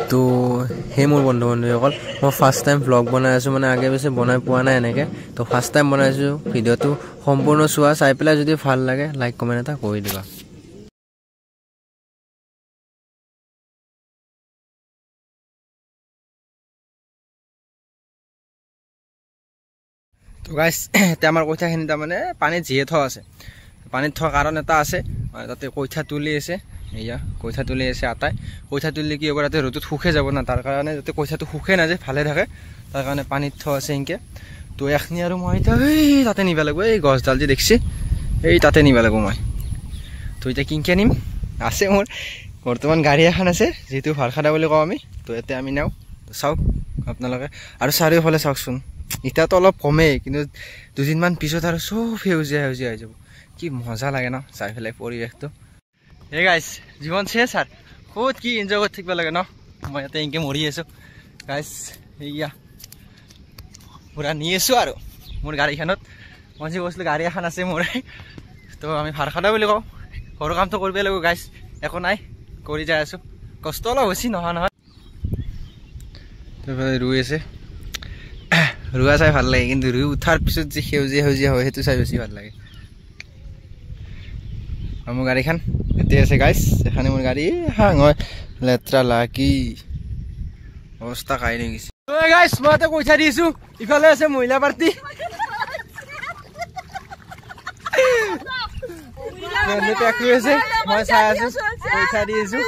তো হে মোৰ বন্ধু বান্ধৱীসকল মই ফাৰ্ষ্ট টাইম ভ্লগ বনাই আছোঁ মানে আগে পিছে বনাই পোৱা নাই এনেকৈ তো ফাৰ্ষ্ট টাইম বনাইছোঁ ভিডিঅ'টো সম্পূৰ্ণ চোৱা চাই পেলাই যদি ভাল লাগে লাইক কমেণ্ট এটা কৰি দিবা তো গাইছ এতিয়া আমাৰ কঠীয়াখিনি তাৰমানে পানীত জীয়াই থোৱা আছে পানীত থোৱাৰ কাৰণ এটা আছে তাতে কঠীয়া তুলি আছে এয়া কঠীয়া তুলি আছে আটাই কঠীয়া তুলি কি হ'ব তাতে ৰ'দত শুকে যাব না তাৰ কাৰণে যাতে কঠীয়াটো শুকে নাযায় ভালে থাকে তাৰ কাৰণে পানীত থোৱা আছে এনেকৈ তো এখনি আৰু মই এতিয়া এই তাতে নিব লাগিব এই গছডাল যে দেখিছে এই তাতে নিব লাগিব মই তো এতিয়া কিনকৈ নিম আছে মোৰ বৰ্তমান গাড়ী এখন আছে যিটো ভাৰখাদা বুলি কওঁ আমি তো এতিয়া আমি নাও চাওক আপোনালোকে আৰু চাৰিওফালে চাওকচোন এতিয়াতো অলপ কমেই কিন্তু দুদিনমান পিছত আৰু চব সেউজীয়া সেউজীয়া হৈ যাব কি মজা লাগে ন চাই পেলাই পৰিৱেশটো এই গাইছ জীৱন চেছ ছাৰ ক'ত কি এনজয় কৰি থাকিব লাগে ন মই ইয়াতে এনেকৈ মৰি আছোঁ গাইছ এয়া পূৰা নি আছোঁ আৰু মোৰ গাড়ীখনত মই যে কৈছিলোঁ গাড়ী এখন আছে মোৰ তো আমি ভাৰখাদা বুলি কওঁ ঘৰৰ কামটো কৰিব লাগিব গাইছ একো নাই কৰি যাই আছোঁ কষ্ট অলপ বেছি নহয় নহয় ৰুই আছে ৰুৱা চাই ভাল লাগে কিন্তু ৰুই উঠাৰ পিছত যে সেউজীয়া সেউজীয়া হয় সেইটো চাই বেছি ভাল লাগে মোৰ গাড়ীখন এতিয়া আছে গাইছ এখানে মোৰ গাড়ী হাং হয় লেতেৰা লাগি অৱস্থা কাই হৈ গৈছে গাইছ মই এটা কঠীয়া দিছোঁ ইফালে আছে মহিলা পাৰ্টি মই চাই আছোঁ কঠীয়া দি আছোঁ